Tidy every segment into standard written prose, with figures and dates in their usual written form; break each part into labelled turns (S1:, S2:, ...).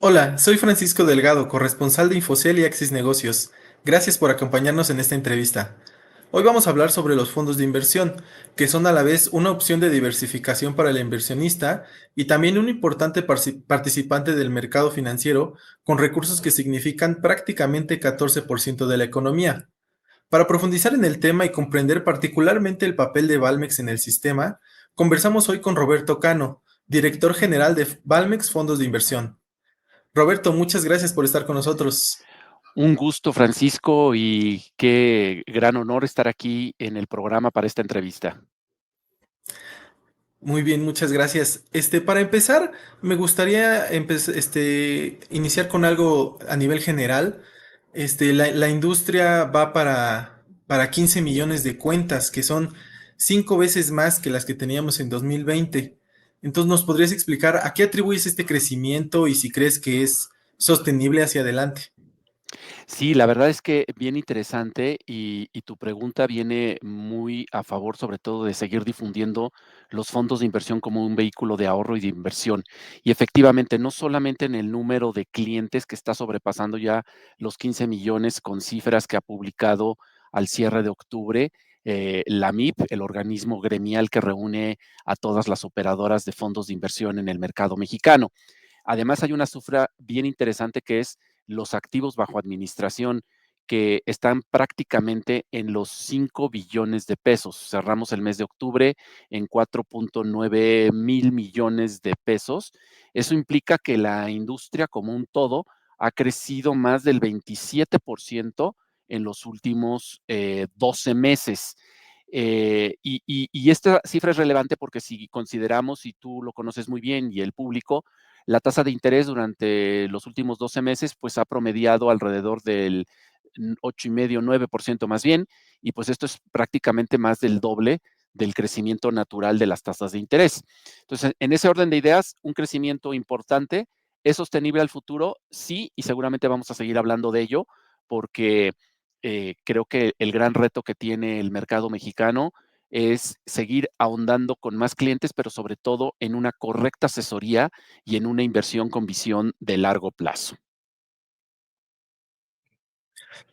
S1: Hola, soy Francisco Delgado, corresponsal de Infocel y Axis Negocios. Gracias por acompañarnos en esta entrevista. Hoy vamos a hablar sobre los fondos de inversión, que son a la vez una opción de diversificación para el inversionista y también un importante participante del mercado financiero con recursos que significan prácticamente 14% de la economía. Para profundizar en el tema y comprender particularmente el papel de Valmex en el sistema, conversamos hoy con Roberto Cano, director general de Valmex Fondos de Inversión. Roberto, muchas gracias por estar con nosotros.
S2: Un gusto, Francisco, y qué gran honor estar aquí en el programa para esta entrevista.
S1: Muy bien, muchas gracias. Para empezar, me gustaría iniciar con algo a nivel general. La industria va para 15 millones de cuentas, que son 5 veces más que las que teníamos en 2020. Entonces, ¿nos podrías explicar a qué atribuyes este crecimiento y si crees que es sostenible hacia adelante?
S2: Sí, la verdad es que bien interesante y tu pregunta viene muy a favor, sobre todo, de seguir difundiendo los fondos de inversión como un vehículo de ahorro y de inversión. Y efectivamente, no solamente en el número de clientes que está sobrepasando ya los 15 millones con cifras que ha publicado al cierre de octubre, la MIP, el organismo gremial que reúne a todas las operadoras de fondos de inversión en el mercado mexicano. Además, hay una cifra bien interesante que es los activos bajo administración, que están prácticamente en los 5 billones de pesos. Cerramos el mes de octubre en 4.9 mil millones de pesos. Eso implica que la industria como un todo ha crecido más del 27% en los últimos 12 meses. Y esta cifra es relevante porque si consideramos, y tú lo conoces muy bien, y el público, la tasa de interés durante los últimos 12 meses, pues ha promediado alrededor del 8,5, 9% más bien, y pues esto es prácticamente más del doble del crecimiento natural de las tasas de interés. Entonces, en ese orden de ideas, un crecimiento importante, ¿es sostenible al futuro? Sí, y seguramente vamos a seguir hablando de ello, porque creo que el gran reto que tiene el mercado mexicano es seguir ahondando con más clientes, pero sobre todo en una correcta asesoría y en una inversión con visión de largo plazo.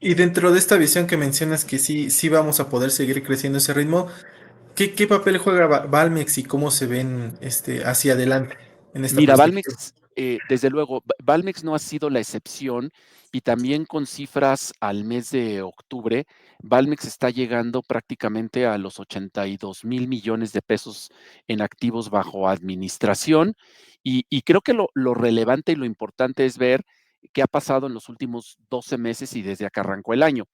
S1: Y dentro de esta visión que mencionas que sí vamos a poder seguir creciendo ese ritmo, ¿qué papel juega Valmex y cómo se ven hacia adelante en esta
S2: Mira,
S1: perspectiva?
S2: Valmex, desde luego, Valmex no ha sido la excepción y también con cifras al mes de octubre, Valmex está llegando prácticamente a los 82 mil millones de pesos en activos bajo administración y creo que lo relevante y lo importante es ver qué ha pasado en los últimos 12 meses y desde que arrancó el año.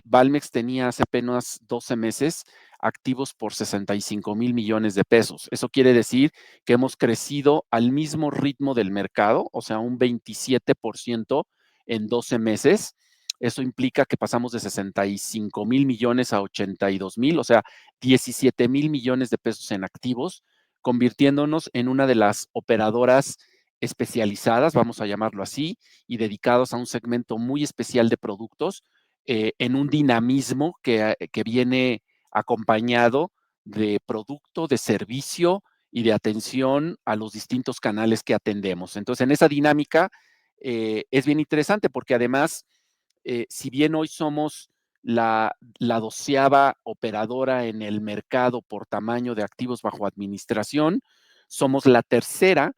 S2: Valmex tenía hace apenas 12 meses activos por 65 mil millones de pesos. Eso quiere decir que hemos crecido al mismo ritmo del mercado, o sea, un 27% en 12 meses. Eso implica que pasamos de 65 mil millones a 82 mil, o sea, 17 mil millones de pesos en activos, convirtiéndonos en una de las operadoras especializadas, vamos a llamarlo así, y dedicados a un segmento muy especial de productos en un dinamismo que viene acompañado de producto, de servicio y de atención a los distintos canales que atendemos. Entonces, en esa dinámica es bien interesante porque además, si bien hoy somos la 12ª operadora en el mercado por tamaño de activos bajo administración, somos la tercera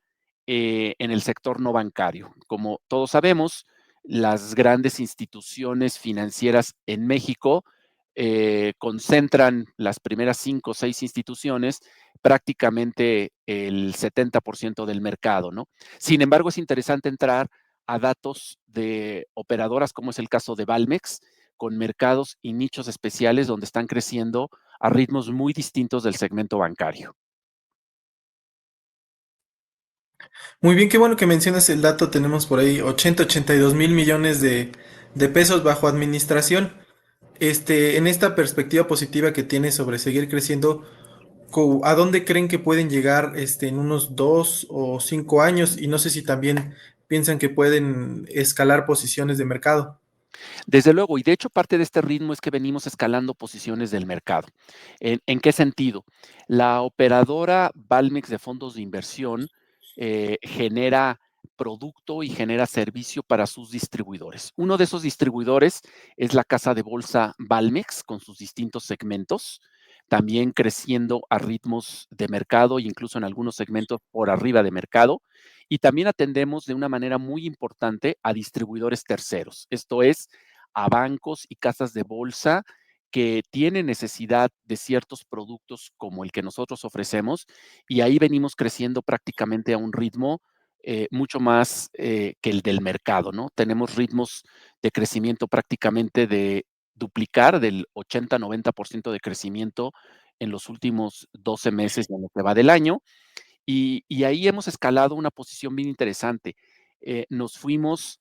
S2: en el sector no bancario. Como todos sabemos, las grandes instituciones financieras en México concentran las primeras 5 o 6 instituciones prácticamente el 70% del mercado, ¿no? Sin embargo, es interesante entrar a datos de operadoras, como es el caso de Valmex, con mercados y nichos especiales donde están creciendo a ritmos muy distintos del segmento bancario.
S1: Muy bien, qué bueno que mencionas el dato. Tenemos por ahí 82 mil millones de pesos bajo administración. En esta perspectiva positiva que tienes sobre seguir creciendo, ¿a dónde creen que pueden llegar en unos 2 o 5 años? Y no sé si también piensan que pueden escalar posiciones de mercado.
S2: Desde luego, y de hecho parte de este ritmo es que venimos escalando posiciones del mercado. ¿En qué sentido? La operadora Valmex de fondos de inversión genera producto y genera servicio para sus distribuidores. Uno de esos distribuidores es la casa de bolsa Valmex con sus distintos segmentos, también creciendo a ritmos de mercado e incluso en algunos segmentos por arriba de mercado. Y también atendemos de una manera muy importante a distribuidores terceros, esto es, a bancos y casas de bolsa que tienen necesidad de ciertos productos como el que nosotros ofrecemos, y ahí venimos creciendo prácticamente a un ritmo mucho más que el del mercado, ¿no? Tenemos ritmos de crecimiento prácticamente de duplicar del 80-90% de crecimiento en los últimos 12 meses de lo que va del año, y ahí hemos escalado una posición bien interesante. Nos fuimos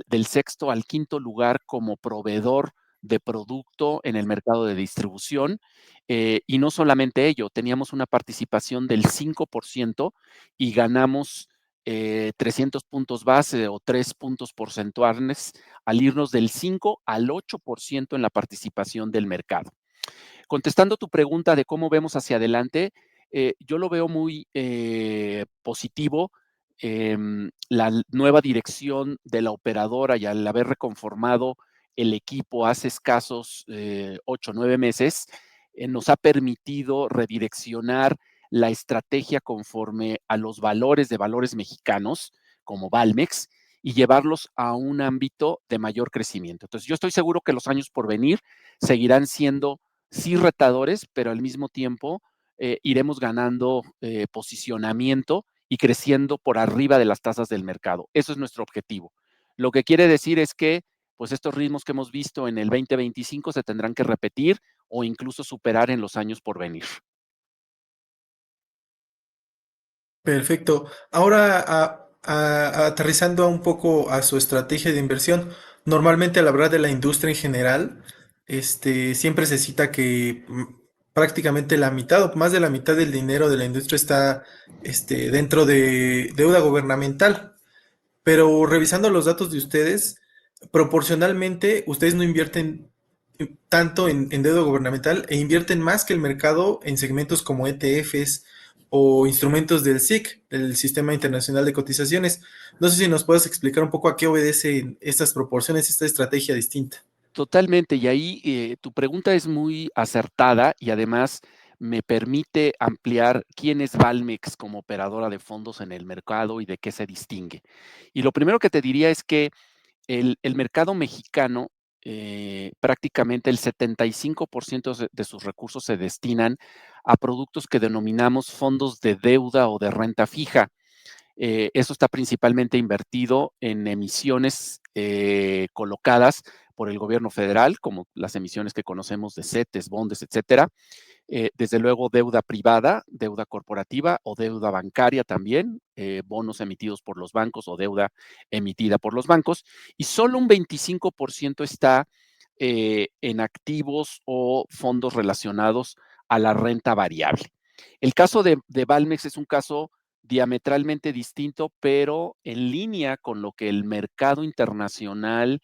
S2: del sexto al quinto lugar como proveedor de producto en el mercado de distribución. Y no solamente ello, teníamos una participación del 5% y ganamos 300 puntos base o 3 puntos porcentuales al irnos del 5 al 8% en la participación del mercado. Contestando tu pregunta de cómo vemos hacia adelante, yo lo veo muy positivo. La nueva dirección de la operadora y al haber reconformado el equipo hace escasos 8 o 9 meses, nos ha permitido redireccionar la estrategia conforme a los valores de valores mexicanos, como Valmex, y llevarlos a un ámbito de mayor crecimiento. Entonces, yo estoy seguro que los años por venir seguirán siendo sí retadores, pero al mismo tiempo iremos ganando posicionamiento y creciendo por arriba de las tasas del mercado. Eso es nuestro objetivo. Lo que quiere decir es que pues estos ritmos que hemos visto en el 2025 se tendrán que repetir o incluso superar en los años por venir.
S1: Perfecto. Ahora, aterrizando un poco a su estrategia de inversión, normalmente al hablar de la industria en general, siempre se cita que prácticamente la mitad o más de la mitad del dinero de la industria está, dentro de deuda gubernamental. Pero revisando los datos de ustedes, proporcionalmente, ustedes no invierten tanto en deuda gubernamental e invierten más que el mercado en segmentos como ETFs o instrumentos del SIC, el Sistema Internacional de Cotizaciones. No sé si nos puedes explicar un poco a qué obedecen estas proporciones, esta estrategia distinta.
S2: Totalmente, y ahí tu pregunta es muy acertada y además me permite ampliar quién es Valmex como operadora de fondos en el mercado y de qué se distingue. Y lo primero que te diría es que el mercado mexicano, prácticamente el 75% de sus recursos se destinan a productos que denominamos fondos de deuda o de renta fija. Eso está principalmente invertido en emisiones colocadas por el gobierno federal, como las emisiones que conocemos de CETES, bondes, etcétera. Desde luego, deuda privada, deuda corporativa o deuda bancaria también, bonos emitidos por los bancos o deuda emitida por los bancos. Y solo un 25% está en activos o fondos relacionados a la renta variable. El caso de Valmex es un caso diametralmente distinto, pero en línea con lo que el mercado internacional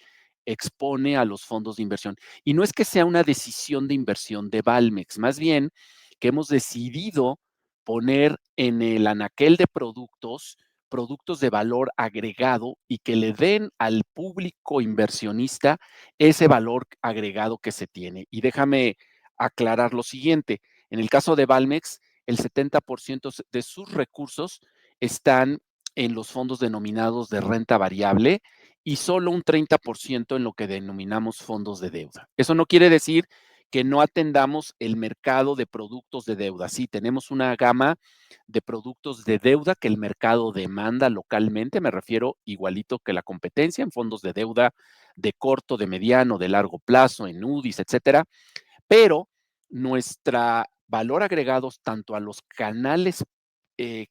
S2: expone a los fondos de inversión. Y no es que sea una decisión de inversión de Valmex, más bien que hemos decidido poner en el anaquel de productos de valor agregado y que le den al público inversionista ese valor agregado que se tiene. Y déjame aclarar lo siguiente. En el caso de Valmex, el 70% de sus recursos están en los fondos denominados de renta variable y solo un 30% en lo que denominamos fondos de deuda. Eso no quiere decir que no atendamos el mercado de productos de deuda. Sí, tenemos una gama de productos de deuda que el mercado demanda localmente, me refiero igualito que la competencia en fondos de deuda de corto, de mediano, de largo plazo, en UDIs, etcétera, pero nuestra valor agregado tanto a los canales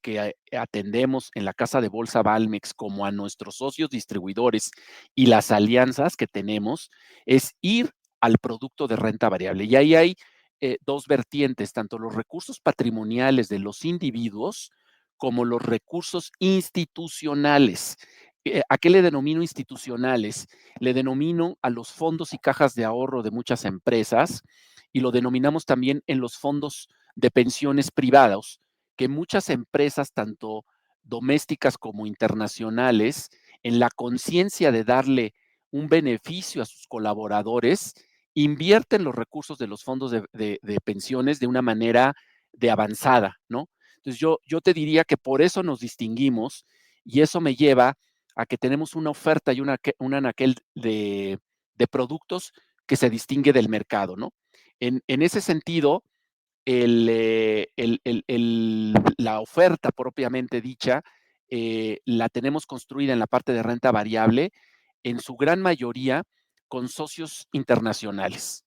S2: que atendemos en la casa de bolsa Valmex como a nuestros socios distribuidores y las alianzas que tenemos es ir al producto de renta variable. Y ahí hay dos vertientes, tanto los recursos patrimoniales de los individuos como los recursos institucionales. ¿A qué le denomino institucionales? Le denomino a los fondos y cajas de ahorro de muchas empresas y lo denominamos también en los fondos de pensiones privados, que muchas empresas, tanto domésticas como internacionales, en la conciencia de darle un beneficio a sus colaboradores, invierten los recursos de los fondos de pensiones de una manera de avanzada, ¿no? Entonces yo te diría que por eso nos distinguimos y eso me lleva a que tenemos una oferta y una anaquel de productos que se distingue del mercado, ¿no? En ese sentido, la oferta propiamente dicha la tenemos construida en la parte de renta variable, en su gran mayoría con socios internacionales.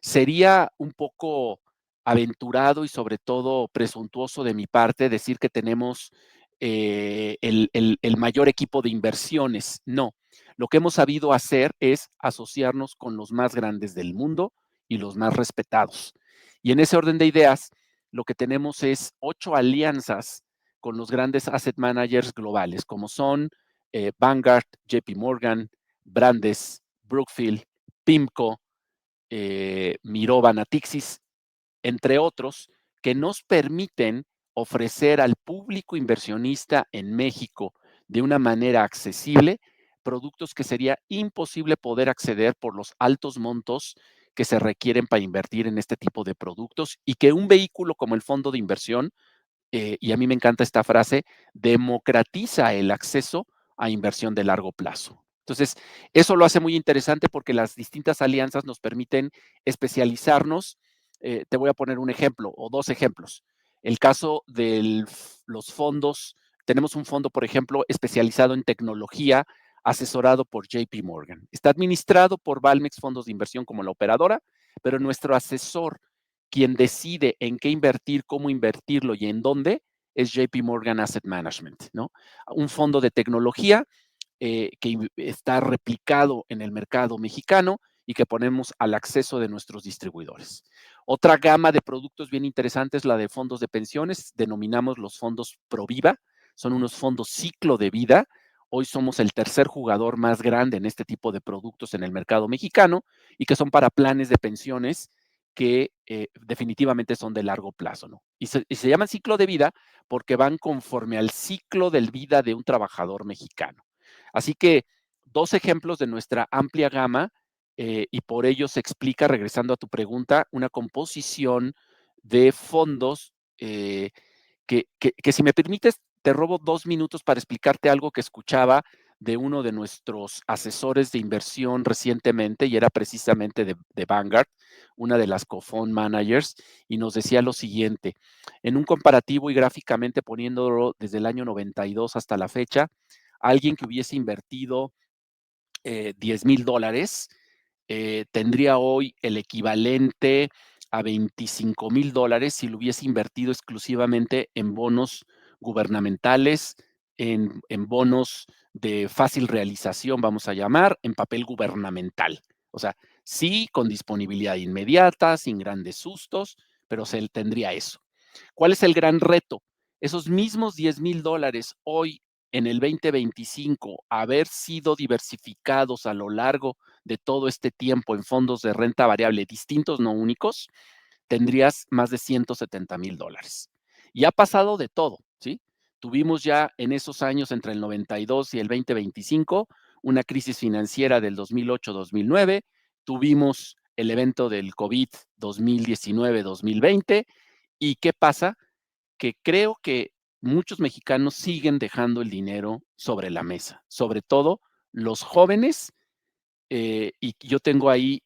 S2: Sería un poco aventurado y sobre todo presuntuoso de mi parte decir que tenemos el mayor equipo de inversiones. No, lo que hemos sabido hacer es asociarnos con los más grandes del mundo y los más respetados. Y en ese orden de ideas, lo que tenemos es 8 alianzas con los grandes asset managers globales, como son Vanguard, JP Morgan, Brandes, Brookfield, PIMCO, Mirova, Natixis, entre otros, que nos permiten ofrecer al público inversionista en México de una manera accesible productos que sería imposible poder acceder por los altos montos que se requieren para invertir en este tipo de productos y que un vehículo como el fondo de inversión, y a mí me encanta esta frase, democratiza el acceso a inversión de largo plazo. Entonces, eso lo hace muy interesante porque las distintas alianzas nos permiten especializarnos. Te voy a poner un ejemplo o dos ejemplos. El caso de los fondos, tenemos un fondo, por ejemplo, especializado en tecnología, asesorado por JP Morgan. Está administrado por Valmex Fondos de Inversión como la operadora, pero nuestro asesor quien decide en qué invertir, cómo invertirlo y en dónde es JP Morgan Asset Management, ¿no? Un fondo de tecnología que está replicado en el mercado mexicano y que ponemos al acceso de nuestros distribuidores. Otra gama de productos bien interesantes es la de fondos de pensiones, denominamos los fondos Proviva, son unos fondos ciclo de vida. Hoy somos el tercer jugador más grande en este tipo de productos en el mercado mexicano y que son para planes de pensiones que definitivamente son de largo plazo, ¿no? Y se llaman ciclo de vida porque van conforme al ciclo de vida de un trabajador mexicano. Así que dos ejemplos de nuestra amplia gama y por ello se explica, regresando a tu pregunta, una composición de fondos que si me permites, te robo 2 minutos para explicarte algo que escuchaba de uno de nuestros asesores de inversión recientemente y era precisamente de Vanguard, una de las co-fund managers, y nos decía lo siguiente, en un comparativo y gráficamente poniéndolo desde el año 92 hasta la fecha, alguien que hubiese invertido $10,000 tendría hoy el equivalente a $25,000 si lo hubiese invertido exclusivamente en bonos gubernamentales, en bonos de fácil realización, vamos a llamar, en papel gubernamental. O sea, sí, con disponibilidad inmediata, sin grandes sustos, pero se tendría eso. ¿Cuál es el gran reto? Esos mismos $10,000 hoy en el 2025, haber sido diversificados a lo largo de todo este tiempo en fondos de renta variable distintos, no únicos, tendrías más de $170,000. Y ha pasado de todo, ¿sí? Tuvimos ya en esos años entre el 92 y el 2025 una crisis financiera del 2008-2009, tuvimos el evento del COVID 2019-2020 y ¿qué pasa? Que creo que muchos mexicanos siguen dejando el dinero sobre la mesa, sobre todo los jóvenes, y yo tengo ahí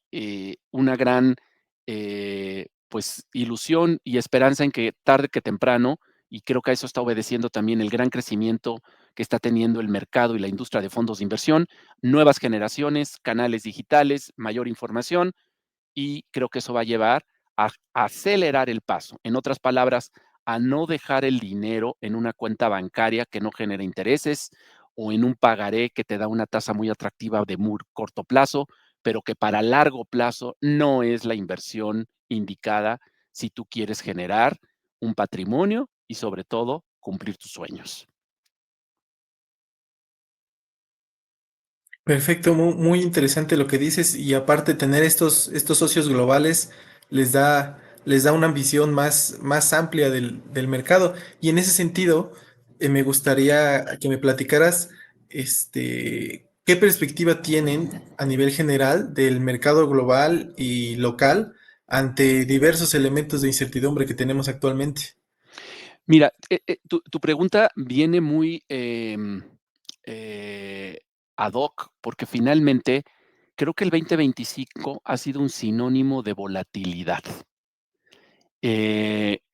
S2: una gran pues ilusión y esperanza en que tarde que temprano, y creo que a eso está obedeciendo también el gran crecimiento que está teniendo el mercado y la industria de fondos de inversión, nuevas generaciones, canales digitales, mayor información, y creo que eso va a llevar a acelerar el paso. En otras palabras, a no dejar el dinero en una cuenta bancaria que no genera intereses o en un pagaré que te da una tasa muy atractiva de muy corto plazo, pero que para largo plazo no es la inversión indicada si tú quieres generar un patrimonio y sobre todo cumplir tus sueños.
S1: Perfecto, muy interesante lo que dices y aparte tener estos socios globales les da una visión más amplia del mercado y en ese sentido Me gustaría que me platicaras, qué perspectiva tienen a nivel general del mercado global y local ante diversos elementos de incertidumbre que tenemos actualmente.
S2: Mira, tu pregunta viene muy eh, ad hoc, porque finalmente creo que el 2025 ha sido un sinónimo de volatilidad.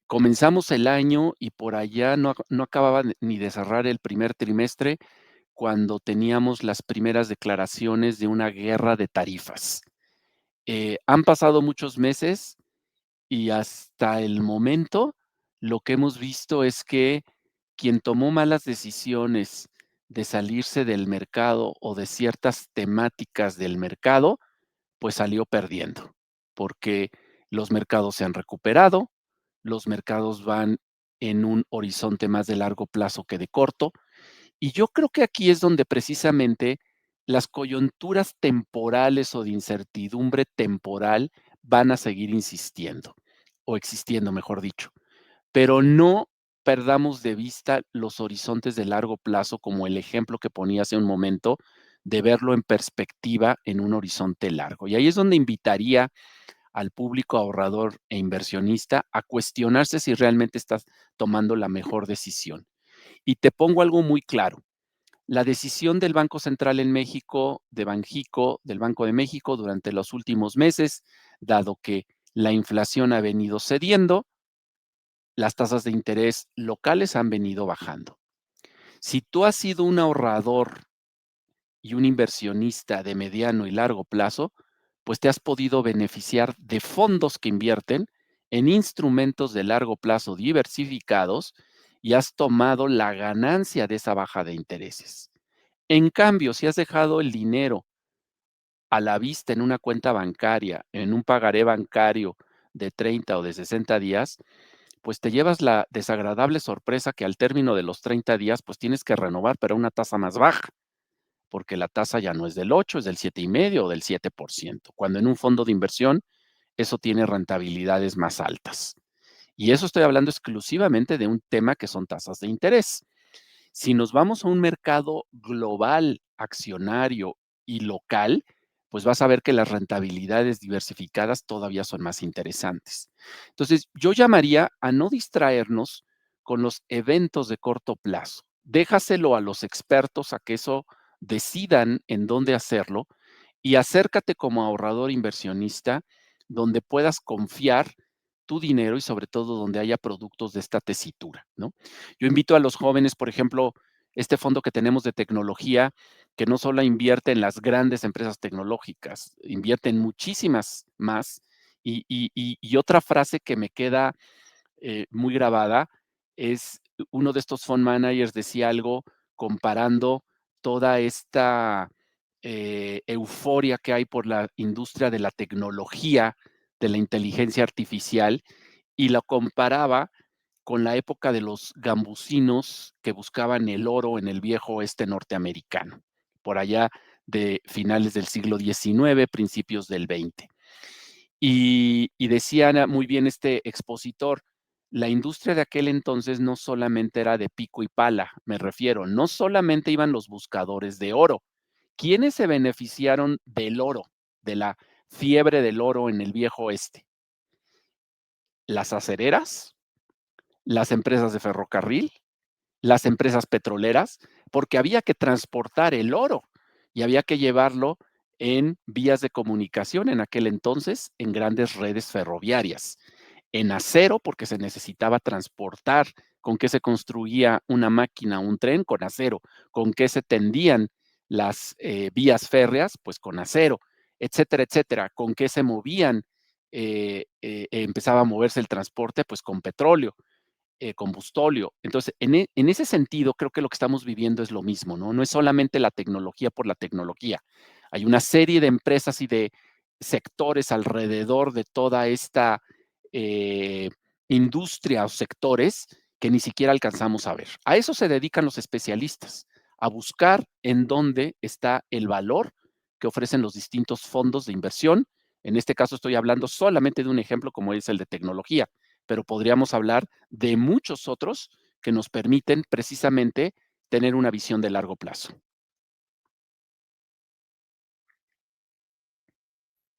S2: Comenzamos el año y por allá no acababa ni de cerrar el primer trimestre cuando teníamos las primeras declaraciones de una guerra de tarifas. Han pasado muchos meses y hasta el momento lo que hemos visto es que quien tomó malas decisiones de salirse del mercado o de ciertas temáticas del mercado, pues salió perdiendo, porque los mercados se han recuperado, los mercados van en un horizonte más de largo plazo que de corto, y yo creo que aquí es donde precisamente las coyunturas temporales o de incertidumbre temporal van a seguir insistiendo, o existiendo, mejor dicho, pero no perdamos de vista los horizontes de largo plazo, como el ejemplo que ponía hace un momento, de verlo en perspectiva en un horizonte largo. Y ahí es donde invitaría al público ahorrador e inversionista a cuestionarse si realmente estás tomando la mejor decisión. Y te pongo algo muy claro. La decisión del Banco Central en México, de Banjico, del Banco de México, durante los últimos meses, dado que la inflación ha venido cediendo, las tasas de interés locales han venido bajando. Si tú has sido un ahorrador y un inversionista de mediano y largo plazo, pues te has podido beneficiar de fondos que invierten en instrumentos de largo plazo diversificados y has tomado la ganancia de esa baja de intereses. En cambio, si has dejado el dinero a la vista en una cuenta bancaria, en un pagaré bancario de 30 o de 60 días, pues te llevas la desagradable sorpresa que al término de los 30 días, pues tienes que renovar, pero a una tasa más baja, porque la tasa ya no es del 8, es del 7,5 o del 7%, cuando en un fondo de inversión eso tiene rentabilidades más altas. Y eso estoy hablando exclusivamente de un tema que son tasas de interés. Si nos vamos a un mercado global, accionario y local, pues vas a ver que las rentabilidades diversificadas todavía son más interesantes. Entonces, yo llamaría a no distraernos con los eventos de corto plazo. Déjaselo a los expertos a que eso decidan en dónde hacerlo y acércate como ahorrador inversionista donde puedas confiar tu dinero y sobre todo donde haya productos de esta tesitura, ¿no? Yo invito a los jóvenes, por ejemplo, este fondo que tenemos de tecnología, que no solo invierte en las grandes empresas tecnológicas, invierte en muchísimas más. Y otra frase que me queda muy grabada es uno de estos fund managers decía algo comparando toda esta euforia que hay por la industria de la tecnología, de la inteligencia artificial, y la comparaba con la época de los gambusinos que buscaban el oro en el viejo oeste norteamericano, por allá de finales del siglo XIX, principios del XX. Y decía muy bien este expositor, la industria de aquel entonces no solamente era de pico y pala, me refiero, no solamente iban los buscadores de oro. ¿Quiénes se beneficiaron del oro, de la fiebre del oro en el viejo oeste? Las acereras, las empresas de ferrocarril, las empresas petroleras, porque había que transportar el oro y había que llevarlo en vías de comunicación en aquel entonces, en grandes redes ferroviarias. En acero, porque se necesitaba transportar, con qué se construía una máquina, un tren, con acero, con qué se tendían las vías férreas, pues con acero, etcétera, etcétera, con qué se movían, empezaba a moverse el transporte, pues con petróleo, combustóleo. Entonces, en ese sentido, creo que lo que estamos viviendo es lo mismo, ¿no? No es solamente la tecnología por la tecnología. Hay una serie de empresas y de sectores alrededor de toda esta eh, industria o sectores que ni siquiera alcanzamos a ver. A eso se dedican los especialistas, a buscar en dónde está el valor que ofrecen los distintos fondos de inversión. En este caso estoy hablando solamente de un ejemplo como es el de tecnología, pero podríamos hablar de muchos otros que nos permiten precisamente tener una visión de largo plazo.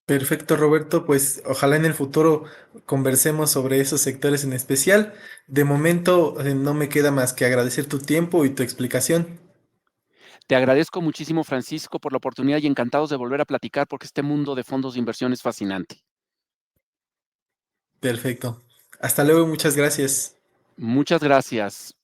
S1: Perfecto, Roberto. Pues ojalá en el futuro conversemos sobre esos sectores en especial. De momento, no me queda más que agradecer tu tiempo y tu explicación.
S2: Te agradezco muchísimo, Francisco, por la oportunidad y encantados de volver a platicar porque este mundo de fondos de inversión es fascinante.
S1: Perfecto. Hasta luego, muchas gracias.
S2: Muchas gracias.